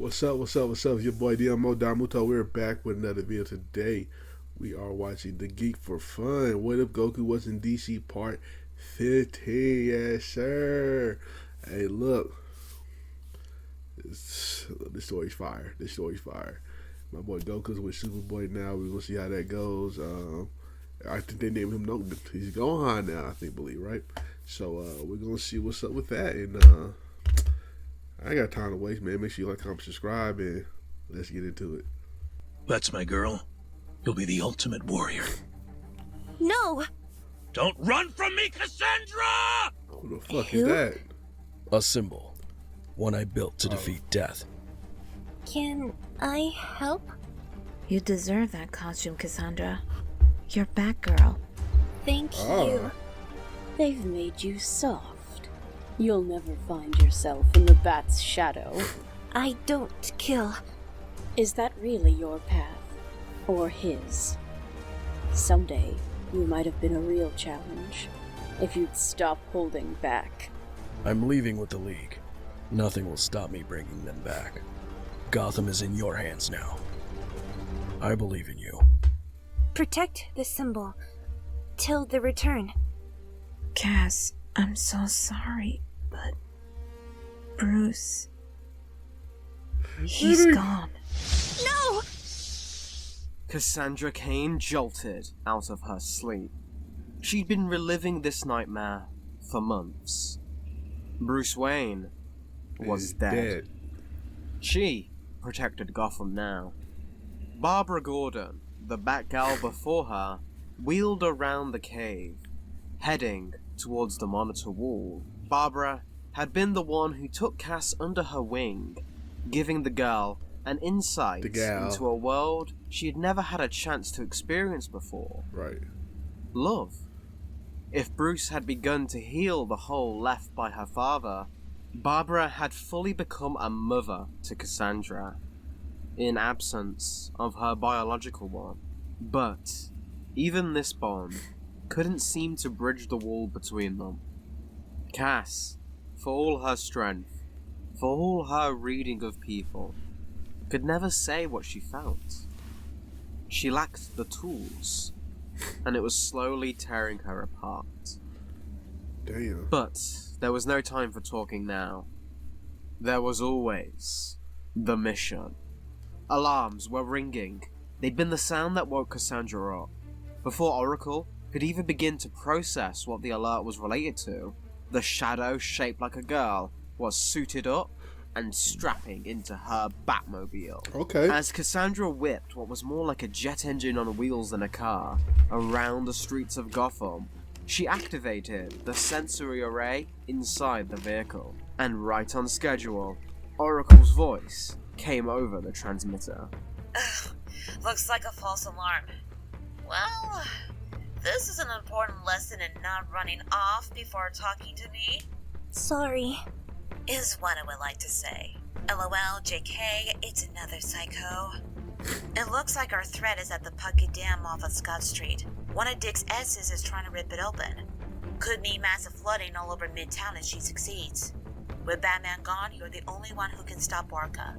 What's up? What's up? What's up? It's your boy Domuto. We're back with another video today. We are watching the Geek for fun. What if Goku was in DC Part 15? Yes, sir. Hey, look. This story's fire. This story's fire. My boy Goku's with Superboy now. We're gonna see how that goes. I think they named him no. He's Gohan now. I think, believe right. So we're gonna see what's up with that. And I ain't got time to waste, man. Make sure you like, comment, subscribe, and let's get into it. That's my girl. You'll be the ultimate warrior. No! Don't run from me, Cassandra! Who the fuck is that? A symbol. One I built to defeat death. Can I help? You deserve that costume, Cassandra. You're Batgirl. Thank Oh. you. They've made you soft. You'll never find yourself in the bat's shadow. I don't kill. Is that really your path? Or his? Someday, you might have been a real challenge. If you'd stop holding back. I'm leaving with the League. Nothing will stop me bringing them back. Gotham is in your hands now. I believe in you. Protect the symbol till the return. Cass, I'm so sorry, but Bruce, he's gone. No! Cassandra Cain jolted out of her sleep. She'd been reliving this nightmare for months. Bruce Wayne was He's dead. She protected Gotham now. Barbara Gordon, the Batgirl before her, wheeled around the cave, heading towards the monitor wall. Barbara had been the one who took Cass under her wing, giving the girl an insight into a world she had never had a chance to experience before. Right. Love. If Bruce had begun to heal the hole left by her father, Barbara had fully become a mother to Cassandra, in absence of her biological one. But even this bond couldn't seem to bridge the wall between them. Cass, for all her strength, for all her reading of people, could never say what she felt. She lacked the tools, and it was slowly tearing her apart. Damn. But there was no time for talking now. There was always the mission. Alarms were ringing. They'd been the sound that woke Cassandra up. Before Oracle could even begin to process what the alert was related to, the shadow shaped like a girl was suited up and strapping into her Batmobile. Okay. As Cassandra whipped what was more like a jet engine on wheels than a car around the streets of Gotham, she activated the sensory array inside the vehicle. And right on schedule, Oracle's voice came over the transmitter. Looks like a false alarm. Well, this is an important lesson in not running off before talking to me, Sorry. is what I would like to say. LOL, JK, it's another psycho. It looks like our threat is at the Puckett Dam off of Scott Street. One of Dick's S's is trying to rip it open. Could mean massive flooding all over Midtown if she succeeds. With Batman gone, you're the only one who can stop Orca.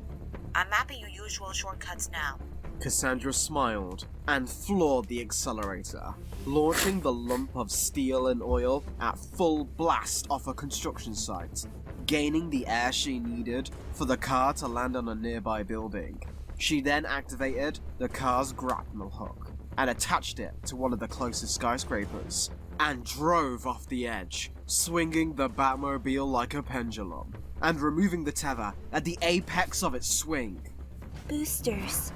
I'm mapping your usual shortcuts now. Cassandra smiled and floored the accelerator, launching the lump of steel and oil at full blast off a construction site, gaining the air she needed for the car to land on a nearby building. She then activated the car's grapnel hook and attached it to one of the closest skyscrapers, and drove off the edge, swinging the Batmobile like a pendulum, and removing the tether at the apex of its swing. Boosters.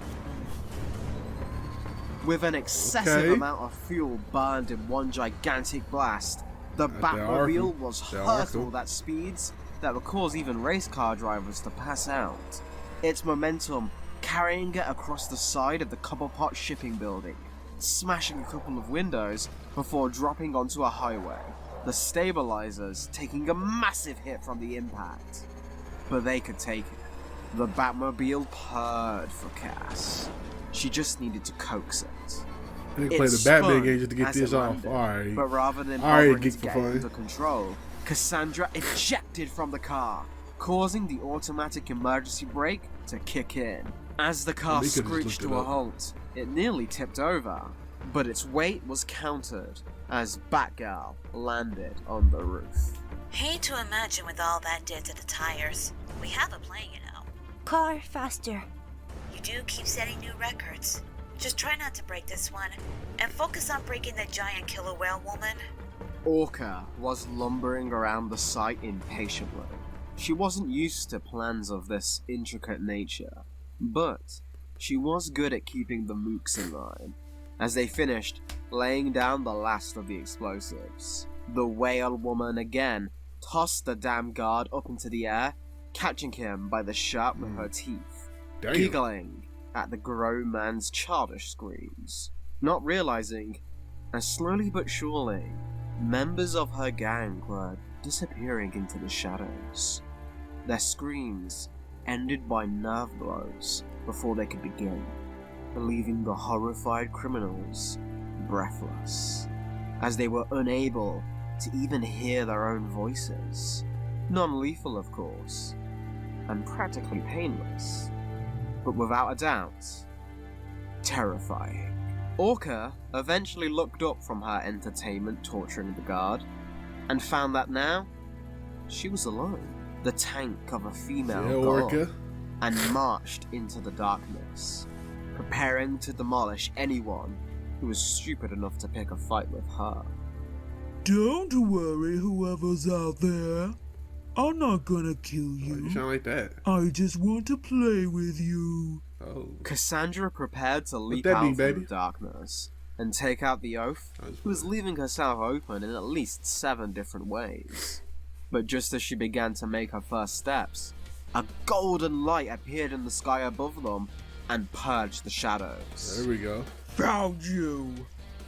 With an excessive amount of fuel burned in one gigantic blast, the Batmobile was hurtled at speeds that would cause even race car drivers to pass out. Its momentum carrying it across the side of the Cobblepot shipping building, smashing a couple of windows before dropping onto a highway, the stabilizers taking a massive hit from the impact. But they could take it. The Batmobile purred for Cass. She just needed to coax it. They play the Batman game just to get this off. Alright. But rather than bothering to Geek for get fun. under control, Cassandra ejected from the car, causing the automatic emergency brake to kick in. As the car They could've screeched looked to it a up. halt, it nearly tipped over, but its weight was countered as Batgirl landed on the roof. Hate to imagine what all that did to the tires. We have a plane, you know. Car faster. You do keep setting new records. Just try not to break this one, and focus on breaking the giant killer whale woman. Orca was lumbering around the site impatiently. She wasn't used to plans of this intricate nature, but she was good at keeping the mooks in line. As they finished laying down the last of the explosives, the whale woman again tossed the damn guard up into the air, catching him by the sharp of her teeth, Damn. giggling at the grown man's childish screams, not realizing, as slowly but surely, members of her gang were disappearing into the shadows. Their screams ended by nerve blows before they could begin, leaving the horrified criminals breathless, as they were unable to even hear their own voices. Non-lethal, of course, and practically painless, but without a doubt, terrifying. Orca eventually looked up from her entertainment torturing the guard, and found that now, she was alone, the tank of a female Yeah, god, Orca. and marched into the darkness, preparing to demolish anyone who was stupid enough to pick a fight with her. Don't worry, whoever's out there. I'm not gonna kill Oh, you you. sound like that. I just want to play with you. Oh. Cassandra prepared to leap that out mean, from baby? the darkness and take out the oath, who was leaving herself open in at least 7 different ways. But just as she began to make her first steps, a golden light appeared in the sky above them and purged the shadows. There we go. Found you.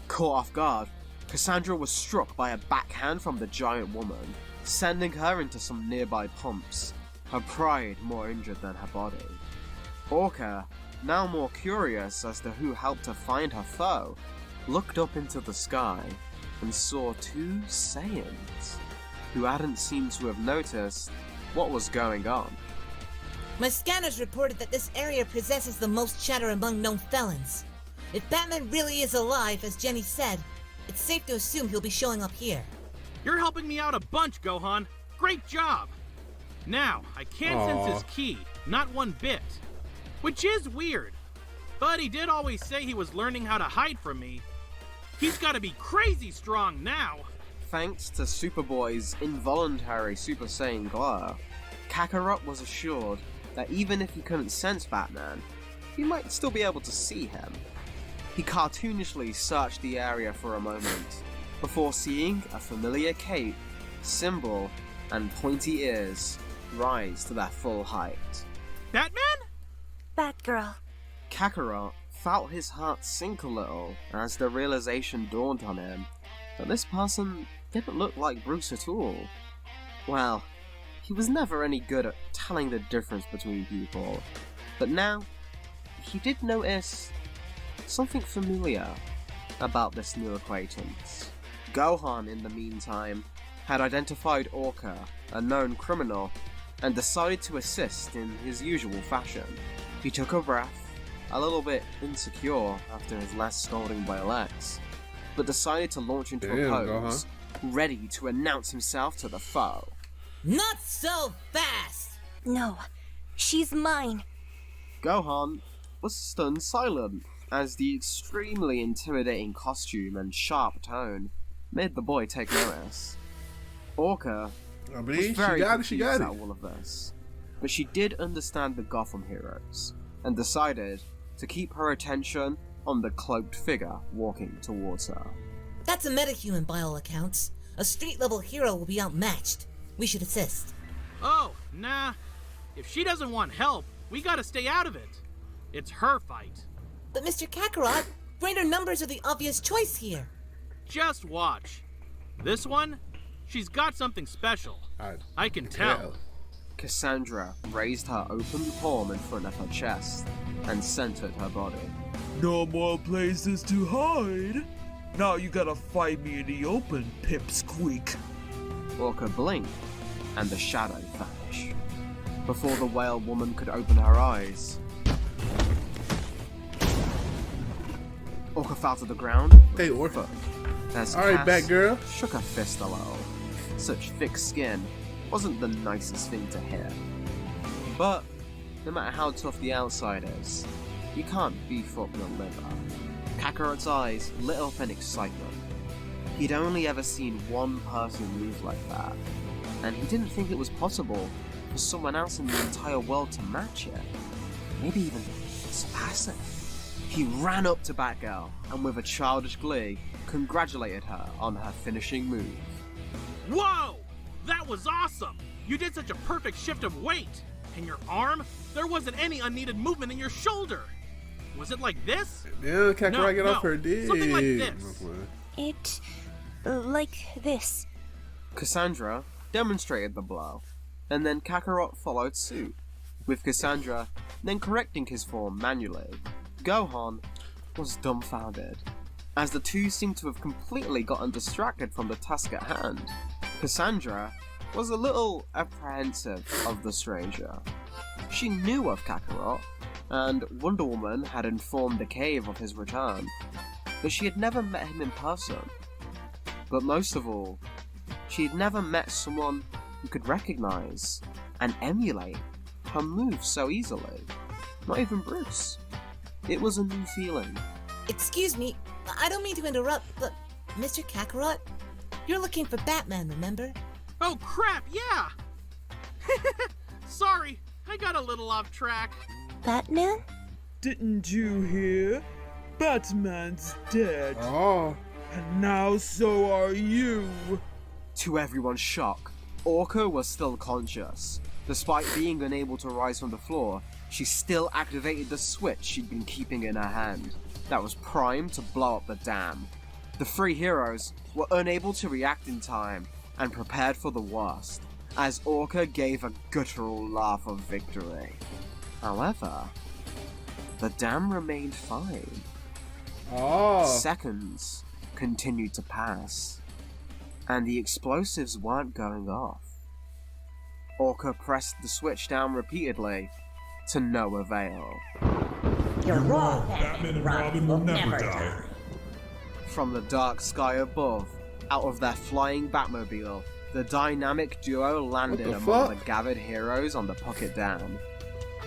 Caught off guard, Cassandra was struck by a backhand from the giant woman, sending her into some nearby pumps, her pride more injured than her body. Orca, now more curious as to who helped her find her foe, looked up into the sky and saw 2 Saiyans, who hadn't seemed to have noticed what was going on. My scanners reported that this area possesses the most chatter among known felons. If Batman really is alive, as Jenny said, it's safe to assume he'll be showing up here. You're helping me out a bunch, Gohan. Great job. Now, I can't sense his ki, not one bit. Which is weird. But he did always say he was learning how to hide from me. He's gotta be crazy strong now. Thanks to Superboy's involuntary Super Saiyan glow, Kakarot was assured that even if he couldn't sense Batman, he might still be able to see him. He cartoonishly searched the area for a moment, before seeing a familiar cape, symbol, and pointy ears rise to their full height. Batman? Batgirl. Kakarot felt his heart sink a little as the realization dawned on him that this person didn't look like Bruce at all. Well, he was never any good at telling the difference between people, but now he did notice something familiar about this new acquaintance. Gohan, in the meantime, had identified Orca, a known criminal, and decided to assist in his usual fashion. He took a breath, a little bit insecure after his last scolding by Lex, but decided to launch into a pose, ready to announce himself to the foe. Not so fast! No, she's mine. Gohan was stunned silent, as the extremely intimidating costume and sharp tone made the boy take notice. Orca was very confused at all of this, but she did understand the Gotham heroes, and decided to keep her attention on the cloaked figure walking towards her. That's a metahuman by all accounts. A street-level hero will be outmatched. We should assist. Oh, nah. If she doesn't want help, we gotta stay out of it. It's her fight. But Mr. Kakarot, greater numbers are the obvious choice here. Just watch. This one, she's got something special. I can tell. Cassandra raised her open palm in front of her chest and centered her body. No more places to hide. Now you gotta fight me in the open, pipsqueak. Orca blinked, and the shadow vanished. before the whale woman could open her eyes. Orca fell to the ground. Hey, Orca. As Alright, Cass Batgirl. shook her fist a little. Such thick skin wasn't the nicest thing to hear. But, no matter how tough the outside is, you can't beef up your liver. Kakarot's eyes lit up in excitement. He'd only ever seen one person move like that, and he didn't think it was possible for someone else in the entire world to match it. Maybe even surpass it. He ran up to Batgirl and with a childish glee, congratulated her on her finishing move. Whoa! That was awesome! You did such a perfect shift of weight! And your arm? There wasn't any unneeded movement in your shoulder! Was it like this? Yeah, Kakarot get off her dick. Something like this. It... like this. Cassandra demonstrated the blow, and then Kakarot followed suit, with Cassandra then correcting his form manually. Gohan was dumbfounded, as the two seemed to have completely gotten distracted from the task at hand. Cassandra was a little apprehensive of the stranger. She knew of Kakarot, and Wonder Woman had informed the cave of his return, but she had never met him in person. But most of all, she had never met someone who could recognize and emulate her moves so easily. Not even Bruce. It was a new feeling. Excuse me, I don't mean to interrupt, but Mr. Kakarot, you're looking for Batman, remember? Oh crap, yeah! Sorry, I got a little off track. Batman? Didn't you hear? Batman's dead. Oh. And now so are you. To everyone's shock, Orca was still conscious. Despite being unable to rise from the floor, she still activated the switch she'd been keeping in her hand, that was primed to blow up the dam. The three heroes were unable to react in time, and prepared for the worst, as Orca gave a guttural laugh of victory. However, the dam remained fine. Oh. Seconds continued to pass, and the explosives weren't going off. Orca pressed the switch down repeatedly, to no avail. You're wrong, Batman and Robin will never die. From the dark sky above, out of their flying Batmobile, the dynamic duo landed among the gathered heroes on the Pocket Dam.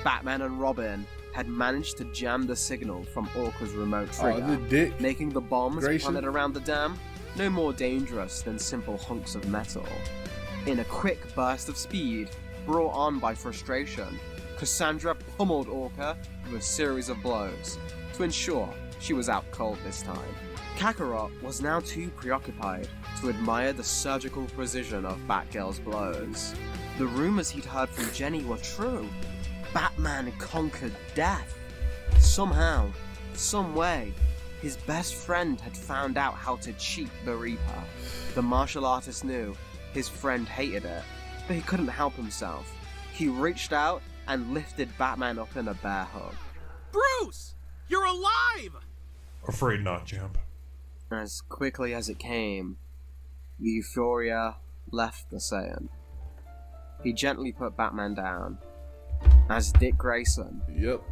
Batman and Robin had managed to jam the signal from Orca's remote trigger, making the bombs planted around the dam no more dangerous than simple hunks of metal. In a quick burst of speed, brought on by frustration, Cassandra pummeled Orca with a series of blows, to ensure she was out cold this time. Kakarot was now too preoccupied to admire the surgical precision of Batgirl's blows. The rumors he'd heard from Jenny were true. Batman conquered death. Somehow, some way, his best friend had found out how to cheat the Reaper. The martial artist knew his friend hated it, but he couldn't help himself. He reached out and lifted Batman up in a bear hug. Bruce! You're alive! Afraid not, Champ. As quickly as it came, the euphoria left the Saiyan. He gently put Batman down, as Dick Grayson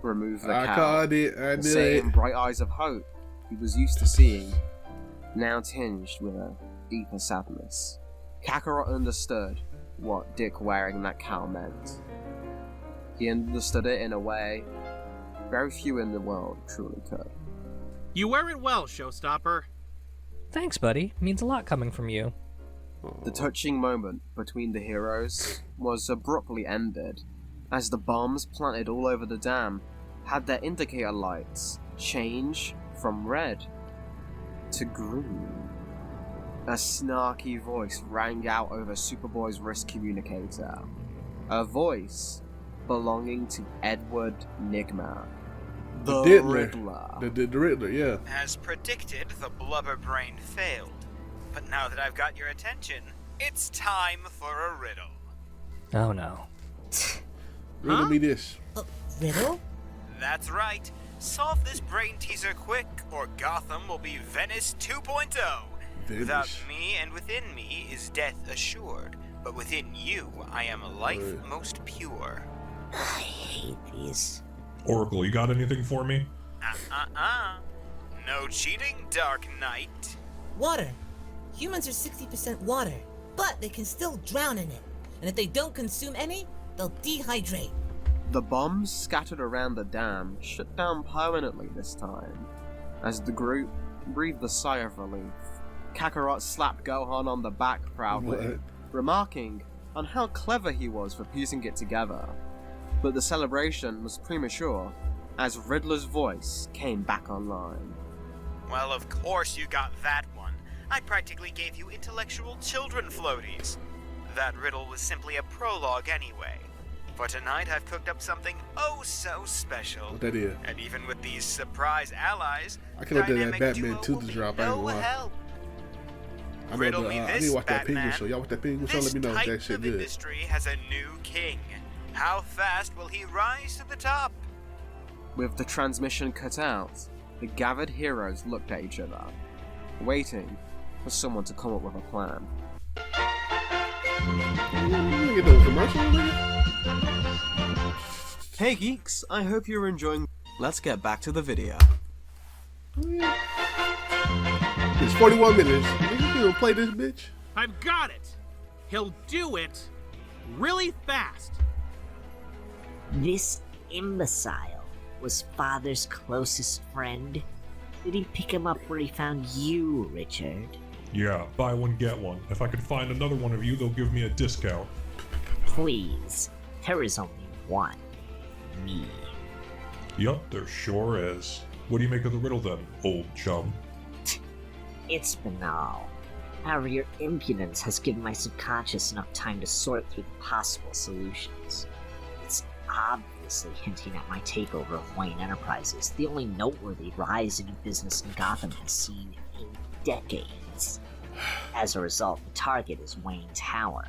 removed the cowl. The same bright eyes of hope he was used to seeing, now tinged with a deeper sadness. Kakarot understood what Dick wearing that cowl meant. He understood it in a way very few in the world truly could. You wear it well, Showstopper. Thanks, buddy. Means a lot coming from you. The touching moment between the heroes was abruptly ended, as the bombs planted all over the dam had their indicator lights change from red to green. A snarky voice rang out over Superboy's wrist communicator. A voice belonging to Edward Nygma. The Riddler. The Riddler, yeah. As predicted, the blubber brain failed. But now that I've got your attention, it's time for a riddle. Oh no. Riddle me this. Riddle? That's right. Solve this brain teaser quick, or Gotham will be Venice 2.0. Without me and within me is death assured, but within you I am life most pure. I hate these. Oracle, you got anything for me? No cheating, Dark Knight. Water. Humans are 60% water, but they can still drown in it. And if they don't consume any, they'll dehydrate. The bombs scattered around the dam shut down permanently this time. As the group breathed a sigh of relief, Kakarot slapped Gohan on the back proudly, remarking on how clever he was for piecing it together. But the celebration was premature, as Riddler's voice came back online. Well, of course you got that one. I practically gave you intellectual children floaties. That riddle was simply a prologue anyway. For tonight I've cooked up something oh so special. What that is? And even with these surprise allies, I can look at that Batman 2 to drop. I ain't gonna lie. help. I need to watch that Penguin show. Y'all watch that Penguin show? Let me know if that shit good. This industry has a new king. How fast will he rise to the top? With the transmission cut out, the gathered heroes looked at each other, waiting for someone to come up with a plan. Hey geeks, I hope you're enjoying. Let's get back to the video. It's 41 minutes. You gonna play this bitch? I've got it. He'll do it really fast. This imbecile was Father's closest friend. Did he pick him up where he found you, Richard? Yeah, buy one, get one. If I could find another one of you, they'll give me a discount. Please, there is only one. Me. Yup, there sure is. What do you make of the riddle then, old chum? It's banal. However, your impudence has given my subconscious enough time to sort through the possible solutions. It's obviously hinting at my takeover of Wayne Enterprises, the only noteworthy rise in business in Gotham has seen in decades. As a result, the target is Wayne Tower.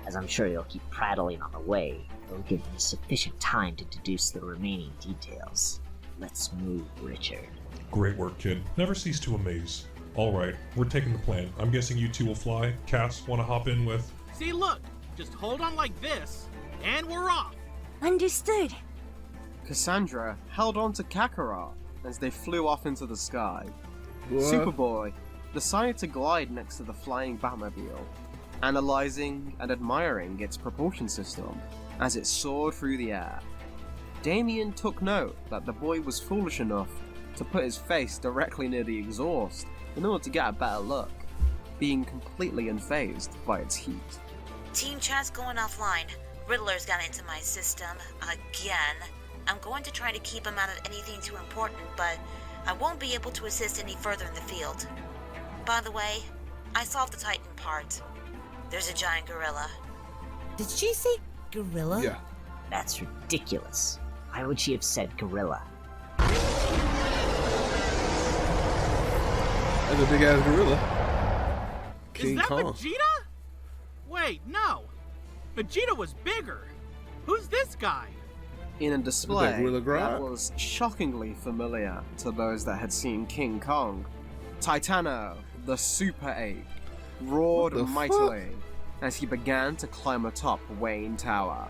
As I'm sure you'll keep prattling on the way, it'll give me sufficient time to deduce the remaining details. Let's move, Richard. Great work, kid. Never cease to amaze. Alright, we're taking the plan. I'm guessing you two will fly. Cass, wanna hop in with? See, look, just hold on like this, and we're off. Understood. Cassandra held on to Kakarot as they flew off into the sky. What? Superboy decided to glide next to the flying Batmobile, analyzing and admiring its propulsion system as it soared through the air. Damien took note that the boy was foolish enough to put his face directly near the exhaust in order to get a better look, being completely unfazed by its heat. Team chat's going offline. Riddler's got into my system again. I'm going to try to keep him out of anything too important, but I won't be able to assist any further in the field. By the way, I solved the Titan part. There's a giant gorilla. Did she say gorilla? Yeah. That's ridiculous. Why would she have said gorilla? That's a big ass gorilla. King Is that Kong. Vegeta? Wait, no. Vegeta was bigger. Who's this guy? In a display gorilla Grodd? that was shockingly familiar to those that had seen King Kong, Titano, the Super Ape, roared mightily as he began to climb atop Wayne Tower.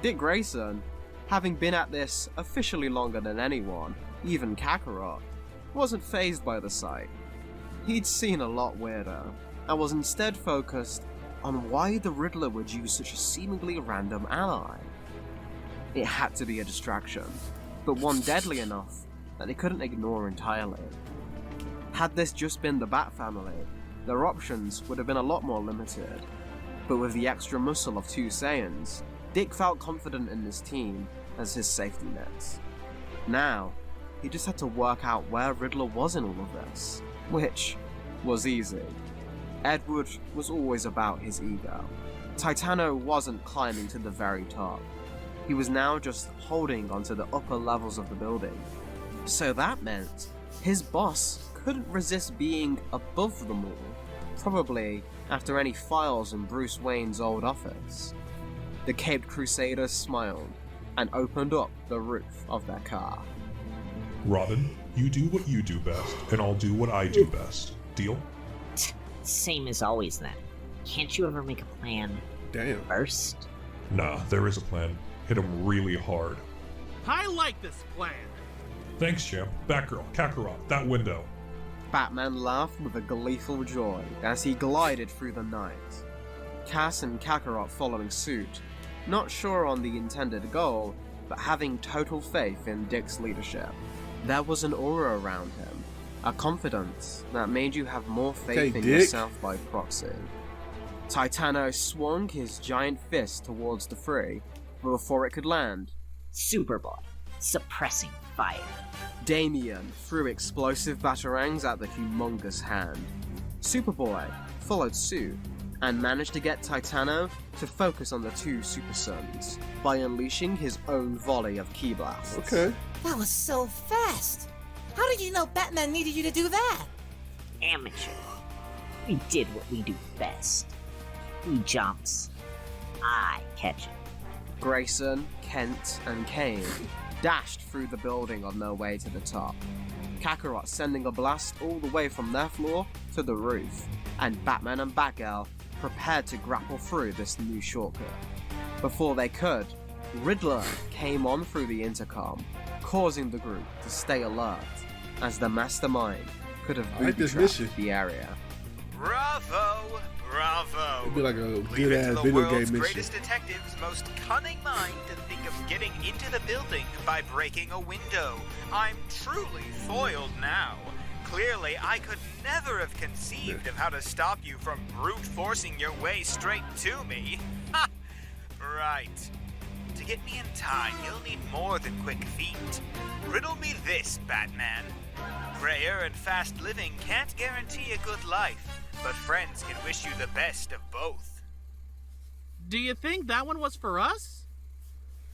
Dick Grayson, having been at this officially longer than anyone, even Kakarot, wasn't fazed by the sight. He'd seen a lot weirder, and was instead focused on why the Riddler would use such a seemingly random ally. It had to be a distraction, but one deadly enough that they couldn't ignore entirely. Had this just been the Bat family, their options would have been a lot more limited, but with the extra muscle of two Saiyans, Dick felt confident in this team as his safety nets. Now, he just had to work out where Riddler was in all of this, which was easy. Edward was always about his ego. Titano wasn't climbing to the very top. He was now just holding onto the upper levels of the building. So that meant his boss couldn't resist being above them all, probably after any files in Bruce Wayne's old office. The Caped Crusader smiled and opened up the roof of their car. Robin, you do what you do best, and I'll do what I do best. Deal? Same as always then. Can't you ever make a plan first? Nah, there is a plan. hit him really hard. I like this plan. Thanks, champ. Batgirl, Kakarot, that window. Batman laughed with a gleeful joy as he glided through the night. Cass and Kakarot following suit, not sure on the intended goal, but having total faith in Dick's leadership. There was an aura around him, a confidence that made you have more faith in Dick. yourself by proxy. Titano swung his giant fist towards the three, but before it could land, Superboy, suppressing fire. Damian threw explosive batarangs at the humongous hand. Superboy followed suit and managed to get Titano to focus on the two Super Sons by unleashing his own volley of ki blasts. Okay. That was so fast! How did you know Batman needed you to do that? Amateur. We did what we do best. He jumps. I catch him. Grayson, Kent, and Kane dashed through the building on their way to the top. Kakarot sending a blast all the way from their floor to the roof, and Batman and Batgirl prepared to grapple through this new shortcut. Before they could, Riddler came on through the intercom, causing the group to stay alert, as the mastermind could have booby-trapped the area. Bravo! Bravo! It'd be like a Leave good it ass to the video world's game mission. greatest detective's most cunning mind to think of getting into the building by breaking a window. I'm truly foiled now. Clearly, I could never have conceived of how to stop you from brute forcing your way straight to me. Ha! Right. To get me in time, you'll need more than quick feet. Riddle me this, Batman. Prayer and fast living can't guarantee a good life, but friends can wish you the best of both. Do you think that one was for us?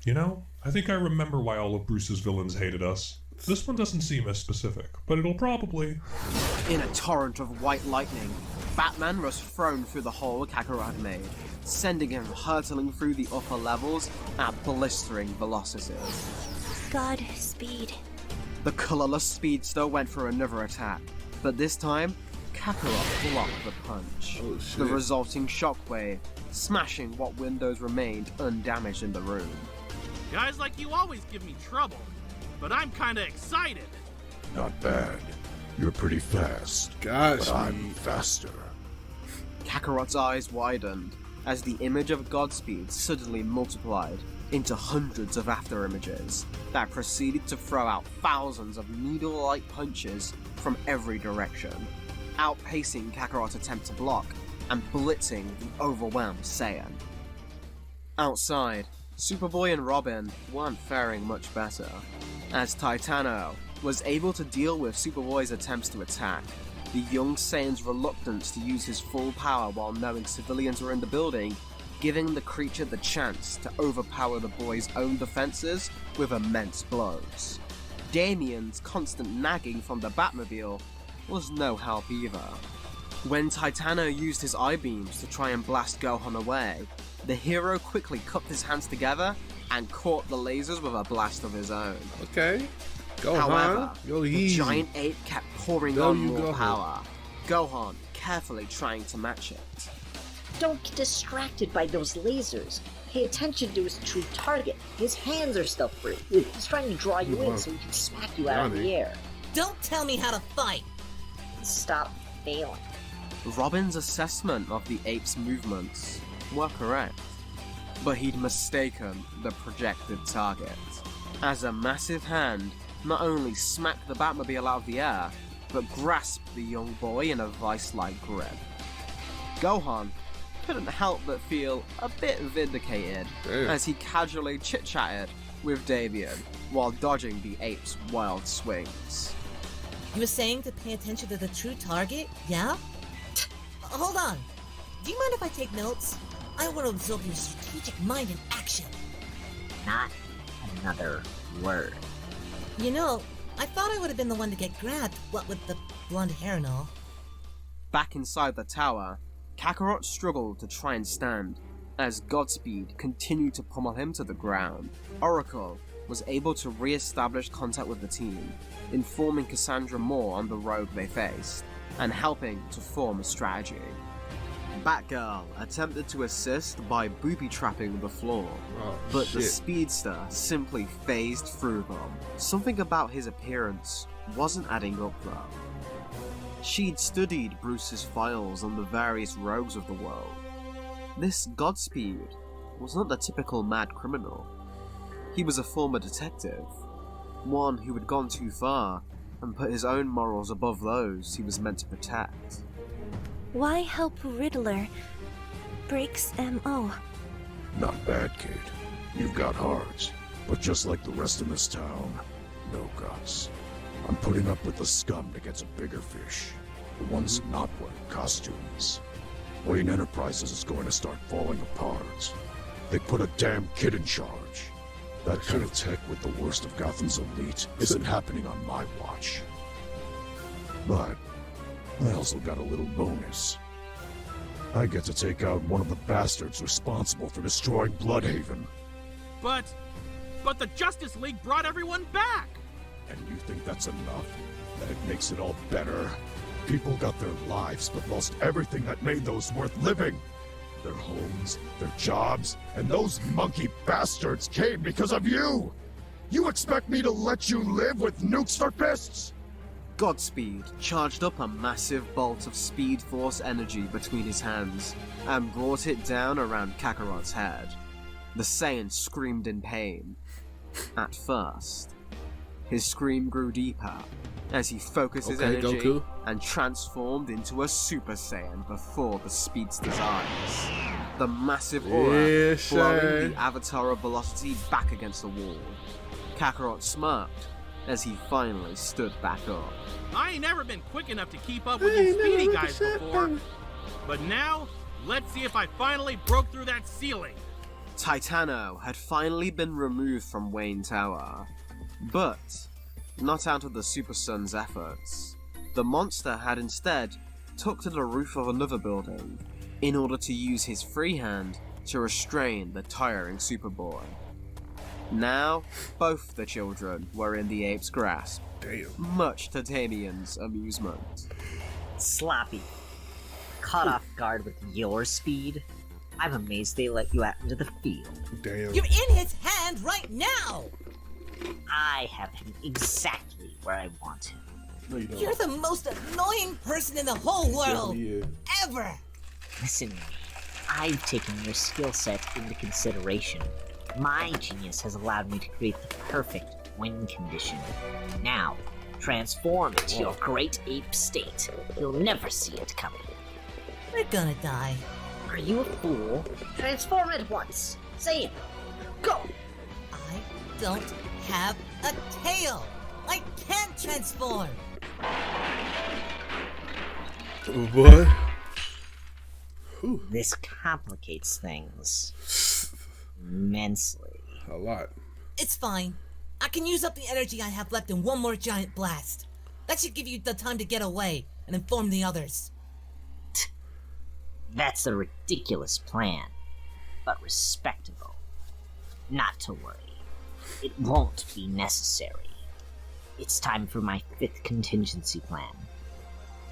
You know, I think I remember why all of Bruce's villains hated us. This one doesn't seem as specific, but it'll probably... In a torrent of white lightning, Batman was thrown through the hole Kakarot had made, sending him hurtling through the upper levels at blistering velocities. God, speed. The colorless speedster went for another attack, but this time, Kakarot blocked the punch. Oh, shit. The resulting shockwave, smashing what windows remained undamaged in the room. Guys like you always give me trouble, but I'm kinda excited. Not bad. You're pretty fast. Gosh, but I'm faster. Kakarot's eyes widened as the image of Godspeed suddenly multiplied into hundreds of afterimages that proceeded to throw out thousands of needle-like punches from every direction, outpacing Kakarot's attempt to block and blitzing the overwhelmed Saiyan. Outside, Superboy and Robin weren't faring much better, as Titano was able to deal with Superboy's attempts to attack, the young Saiyan's reluctance to use his full power while knowing civilians were in the building, giving the creature the chance to overpower the boy's own defenses with immense blows. Damian's constant nagging from the Batmobile was no help either. When Titano used his eye-beams to try and blast Gohan away, the hero quickly cupped his hands together and caught the lasers with a blast of his own. Okay. Gohan, However, go the easy. giant ape kept pouring Go on you, more Gohan. power, Gohan carefully trying to match it. Don't get distracted by those lasers. Pay attention to his true target. His hands are still free. He's trying to draw you in so he can smack you out of the air. Don't tell me how to fight! Stop failing. Robin's assessment of the ape's movements were correct, but he'd mistaken the projected target, as a massive hand not only smacked the Batmobile out of the air, but grasped the young boy in a vice-like grip. Gohan couldn't help but feel a bit vindicated as he casually chit-chatted with Damian while dodging the ape's wild swings. You were saying to pay attention to the true target, yeah? Hold on. Do you mind if I take notes? I want to absorb your strategic mind in action. Not another word. You know, I thought I would have been the one to get grabbed, what with the blonde hair and all. Back inside the tower, Kakarot struggled to try and stand, as Godspeed continued to pummel him to the ground. Oracle was able to re-establish contact with the team, informing Cassandra more on the rogue they faced, and helping to form a strategy. Batgirl attempted to assist by booby-trapping the floor, but the speedster simply phased through them. Something about his appearance wasn't adding up though. She'd studied Bruce's files on the various rogues of the world. This Godspeed was not the typical mad criminal. He was a former detective, one who had gone too far and put his own morals above those he was meant to protect. Why help Riddler? Breaks M.O. Not bad, kid. You've got hearts, but just like the rest of this town, no guts. I'm putting up with the scum that gets a bigger fish. The ones not wearing costumes. Wayne Enterprises is going to start falling apart. They put a damn kid in charge. That kind of tech with the worst of Gotham's elite isn't happening on my watch. But I also got a little bonus. I get to take out one of the bastards responsible for destroying Bloodhaven. But the Justice League brought everyone back! And you think that's enough? That it makes it all better? People got their lives, but lost everything that made those worth living. Their homes, their jobs, and those monkey bastards came because of you! You expect me to let you live with nukes for fists? Godspeed charged up a massive bolt of Speed Force energy between his hands and brought it down around Kakarot's head. The Saiyan screamed in pain. At first, his scream grew deeper as he focused his energy Goku. and transformed into a Super Saiyan before the speedster's eyes. The massive aura blowing the Avatar of Velocity back against the wall. Kakarot smirked as he finally stood back up. I ain't never been quick enough to keep up with you speedy guys before. But now, let's see if I finally broke through that ceiling. Titano had finally been removed from Wayne Tower, but not out of the Super Son's efforts. The monster had instead took to the roof of another building in order to use his free hand to restrain the tiring Superboy. Now, both the children were in the ape's grasp, much to Damien's amusement. Sloppy. Caught off guard with your speed? I'm amazed they let you out into the field. Damn. You're in his hand right now! I have him exactly where I want him. No, you don't. You're the most annoying person in the whole world! Ever! Listen to me. I've taken your skill set into consideration. My genius has allowed me to create the perfect win condition. Now, transform into your great ape state. You'll never see it coming. We're gonna die. Are you a fool? Transform at once. Say it. Go! I don't have a tail! I can't transform! What? This complicates things immensely. A lot. It's fine. I can use up the energy I have left in one more giant blast. That should give you the time to get away and inform the others. That's a ridiculous plan, but respectable. Not to worry. It won't be necessary. It's time for my 5th contingency plan.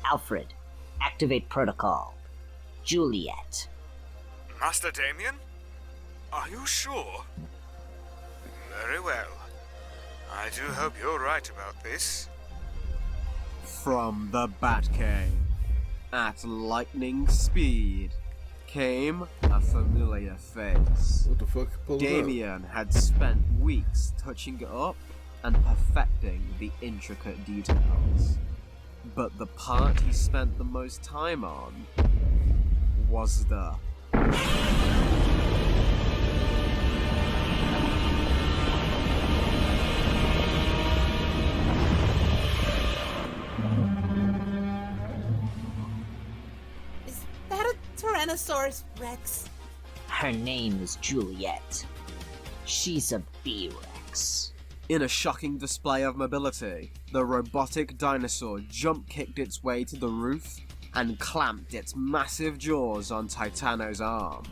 Alfred, activate protocol. Juliet. Master Damien? Are you sure? Very well. I do hope you're right about this. From the Batcave, at lightning speed, came a familiar face. What the fuck? Damien had spent weeks touching it up and perfecting the intricate details. But the part he spent the most time on was the... Is that a Tyrannosaurus Rex? Her name is Juliet. She's a B-Rex. In a shocking display of mobility, the robotic dinosaur jump-kicked its way to the roof and clamped its massive jaws on Titano's arm.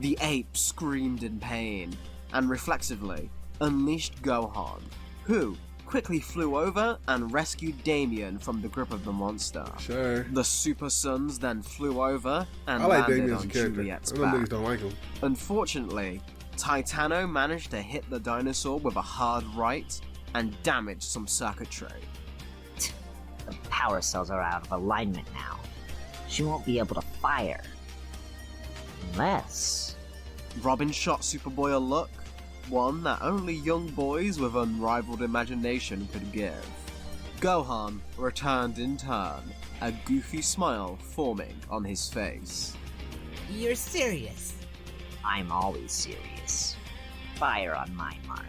The ape screamed in pain and reflexively unleashed Gohan, who, quickly flew over and rescued Damien from the grip of the monster. Sure. The Super Sons then flew over and I like landed Damien as a on character. Juliet's I know back. niggas don't like him. Unfortunately, Titano managed to hit the dinosaur with a hard right and damage some circuitry. The power cells are out of alignment now. She won't be able to fire. Unless... Robin shot Superboy a look, one that only young boys with unrivaled imagination could give. Gohan returned in turn, a goofy smile forming on his face. You're serious? I'm always serious. Fire on my mark.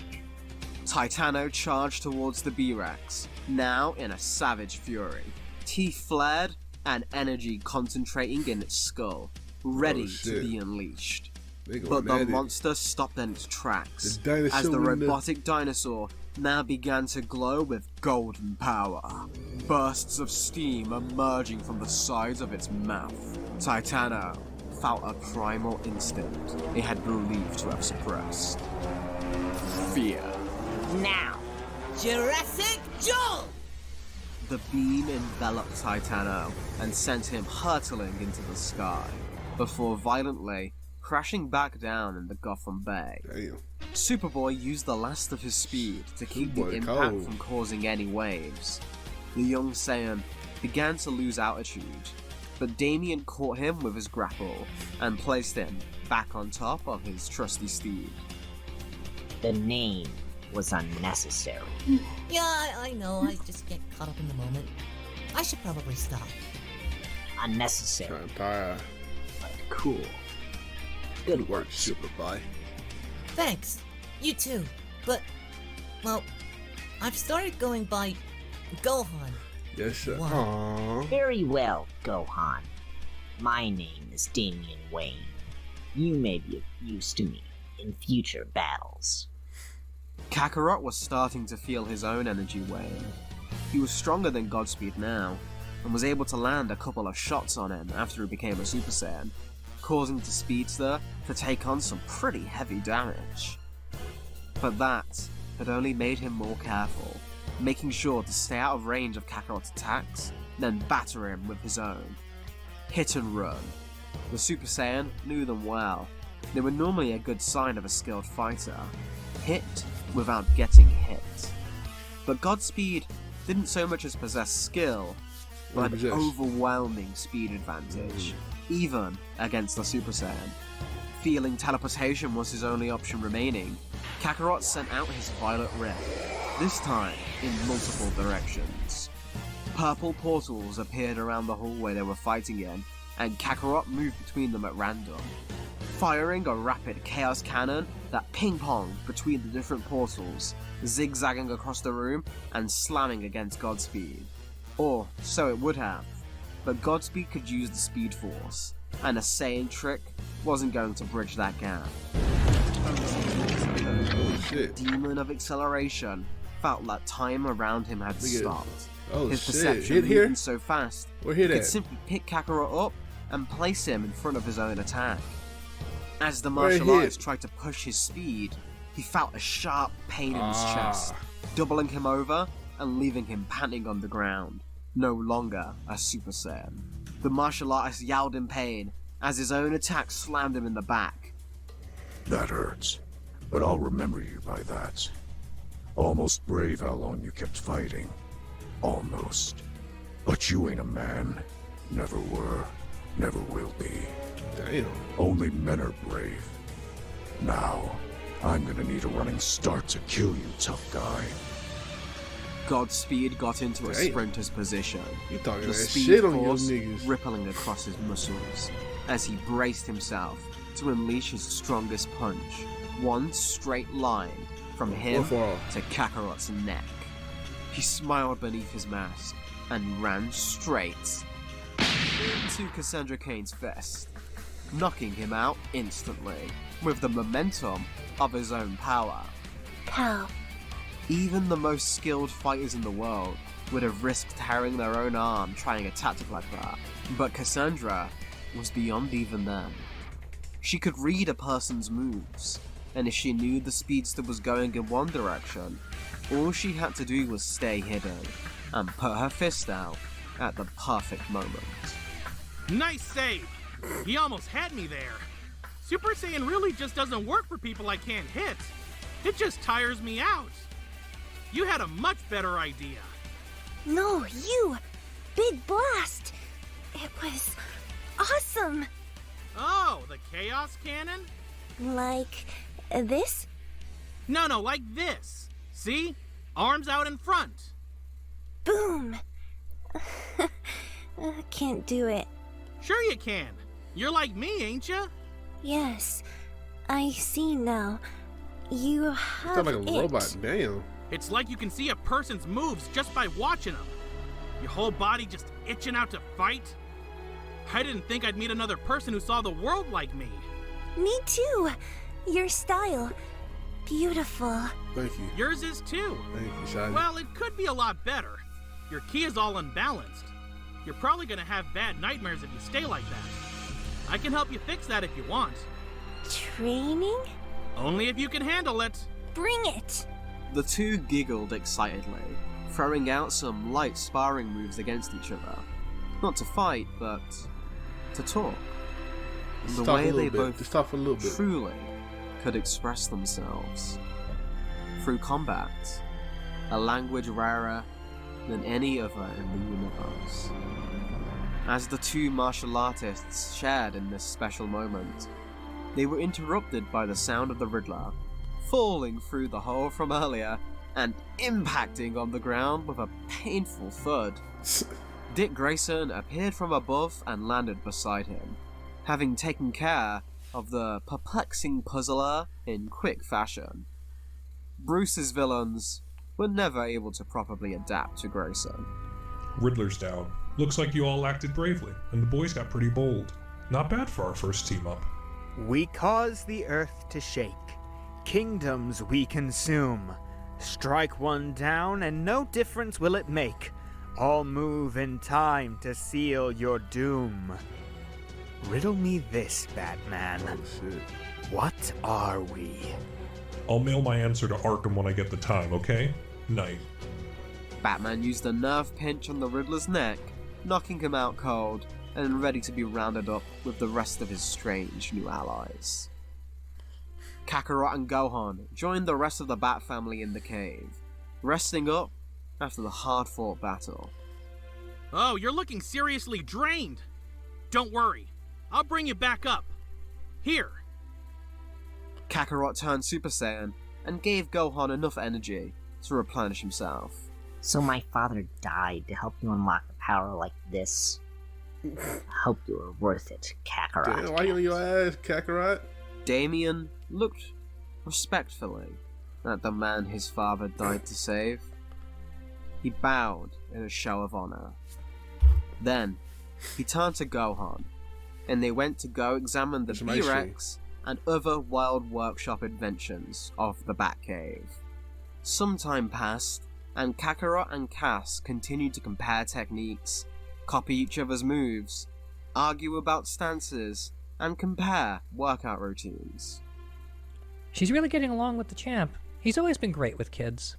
Titano charged towards the B-Rex, now in a savage fury. Teeth flared and energy concentrating in its skull, ready to be unleashed. But the monster stopped in its tracks, as the robotic dinosaur now began to glow with golden power. Bursts of steam emerging from the sides of its mouth. Titano felt a primal instinct it had believed to have suppressed. Fear. Now! Jurassic Jolt! The beam enveloped Titano and sent him hurtling into the sky, before violently crashing back down in the Gotham Bay. Damn. Superboy used the last of his speed to keep the impact from causing any waves. The young Saiyan began to lose altitude, but Damien caught him with his grapple and placed him back on top of his trusty steed. The name was unnecessary. Yeah, I know. I just get caught up in the moment. I should probably stop. Unnecessary. But cool. Good work, Superboy. Thanks. You too. But, well, I've started going by Gohan. Yes, sir. Wow. Aww. Very well, Gohan. My name is Damian Wayne. You may be of use to me in future battles. Kakarot was starting to feel his own energy wane. He was stronger than Godspeed now, and was able to land a couple of shots on him after he became a Super Saiyan, causing the Speedster to take on some pretty heavy damage. But that had only made him more careful, making sure to stay out of range of Kakarot's attacks, then batter him with his own. Hit and run. The Super Saiyan knew them well. They were normally a good sign of a skilled fighter. Hit without getting hit. But Godspeed didn't so much as possess skill, but an overwhelming speed advantage, even against the Super Saiyan. Feeling teleportation was his only option remaining, Kakarot sent out his Violet Rift, this time in multiple directions. Purple portals appeared around the hallway they were fighting in, and Kakarot moved between them at random, firing a rapid chaos cannon that ping-ponged between the different portals, zigzagging across the room and slamming against Godspeed. Or so it would have, but Godspeed could use the Speed Force, and a Saiyan trick wasn't going to bridge that gap. The demon of acceleration felt that time around him had stopped. His perception moving so fast, he could simply pick Kakarot up and place him in front of his own attack. As the martial artist tried to push his speed, he felt a sharp pain in his chest, doubling him over and leaving him panting on the ground, no longer a Super Saiyan. The martial artist yelled in pain as his own attack slammed him in the back. That hurts, but I'll remember you by that. Almost brave how long you kept fighting. Almost. But you ain't a man. Never were. Never will be. Damn. Only men are brave. Now, I'm gonna need a running start to kill you, tough guy. Godspeed got into a sprinter's position, the the speed speed on force you niggas. rippling across his muscles as he braced himself to unleash his strongest punch, one straight line from him to Kakarot's neck. He smiled beneath his mask and ran straight into Cassandra Cain's fist, knocking him out instantly with the momentum of his own power. How? Even the most skilled fighters in the world would have risked tearing their own arm trying a tactic like that, but Cassandra was beyond even them. She could read a person's moves, and if she knew the speedster was going in one direction, all she had to do was stay hidden and put her fist out at the perfect moment. Nice save! He almost had me there. Super Saiyan really just doesn't work for people I can't hit. It just tires me out. You had a much better idea. No, you! Big blast! It was awesome! Oh, the Chaos Cannon? Like this? No, like this. See? Arms out in front. Boom! I can't do it. Sure you can. You're like me, ain't you? Yes, I see now. You have Sound like a it. robot. Damn. It's like you can see a person's moves just by watching them. Your whole body just itching out to fight. I didn't think I'd meet another person who saw the world like me. Me too. Your style. Beautiful. Thank you. Yours is too. Thank you, Shiny. Well, it could be a lot better. Your ki is all unbalanced. You're probably gonna have bad nightmares if you stay like that. I can help you fix that if you want. Training? Only if you can handle it. Bring it! The two giggled excitedly, throwing out some light sparring moves against each other. Not to fight, but to talk. The way they both truly could express themselves. Through combat, a language rarer than any other in the universe. As the two martial artists shared in this special moment, they were interrupted by the sound of the Riddler, falling through the hole from earlier and impacting on the ground with a painful thud. Dick Grayson appeared from above and landed beside him, having taken care of the perplexing puzzler in quick fashion. Bruce's villains were never able to properly adapt to Grayson. Riddler's down. Looks like you all acted bravely, and the boys got pretty bold. Not bad for our first team up. We cause the earth to shake. Kingdoms we consume. Strike one down, and no difference will it make. All move in time to seal your doom. Riddle me this, Batman. Oh, shit. What are we? I'll mail my answer to Arkham when I get the time, okay? Night. Batman used a nerve pinch on the Riddler's neck, knocking him out cold and ready to be rounded up with the rest of his strange new allies. Kakarot and Gohan joined the rest of the Bat family in the cave, resting up after the hard-fought battle. Oh, you're looking seriously drained. Don't worry, I'll bring you back up. Here. Kakarot turned Super Saiyan and gave Gohan enough energy to replenish himself. So my father died to help you unlock the power like this. Hope you were worth it, Kakarot. Damn, why you on your ass, Kakarot? Damien looked respectfully at the man his father died to save. He bowed in a show of honor. Then, he turned to Gohan, and they went to go examine the B-Rex and other wild workshop inventions of the Batcave. Some time passed, and Kakarot and Cass continued to compare techniques, copy each other's moves, argue about stances, and compare workout routines. She's really getting along with the champ. He's always been great with kids.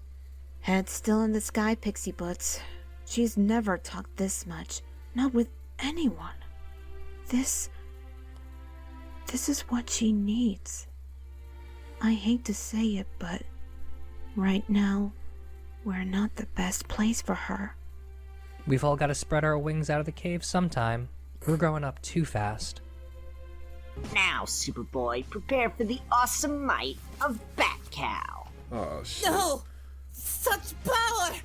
Head still in the sky, Pixie Butts. She's never talked this much. Not with anyone. This is what she needs. I hate to say it, but right now, we're not the best place for her. We've all got to spread our wings out of the cave sometime. We're growing up too fast. Now, Superboy, prepare for the awesome might of Bat Cow. Oh, shit. No! Such power!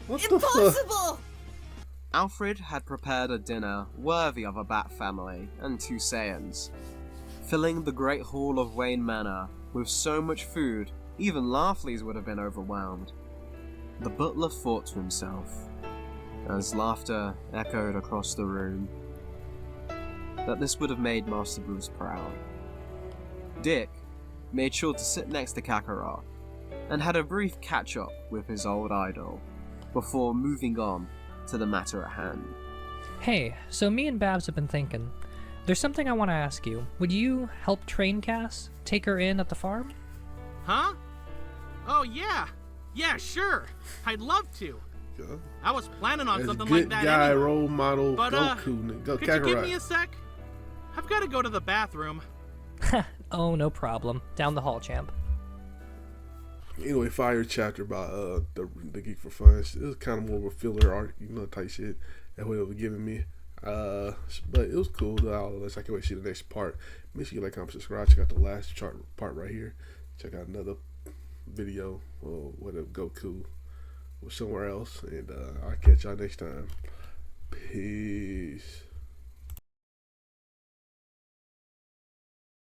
What the Impossible! Alfred had prepared a dinner worthy of a Bat family and two Saiyans, filling the great hall of Wayne Manor with so much food, even Laughley's would have been overwhelmed. The butler thought to himself, as laughter echoed across the room, that this would have made Master Bruce proud. Dick made sure to sit next to Kakarot and had a brief catch-up with his old idol before moving on to the matter at hand. Hey, so me and Babs have been thinking. There's something I want to ask you. Would you help train Cass? Take her in at the farm? Huh? Oh, yeah. Yeah, sure. I'd love to. I was planning on As something good like that guy, anyway. role model, But, Goku. Go could you give Kakarot. me a sec? I've got to go to the bathroom. Oh, no problem. Down the hall, champ. Anyway, fire chapter about the Geek for Fun. It was kind of more of a filler arc, type shit that way it was giving me. But it was cool. I can't wait to see the next part. Make sure you like, comment, subscribe. Check out the last part right here. Check out another video or whatever Goku or somewhere else. And I'll catch y'all next time. Peace.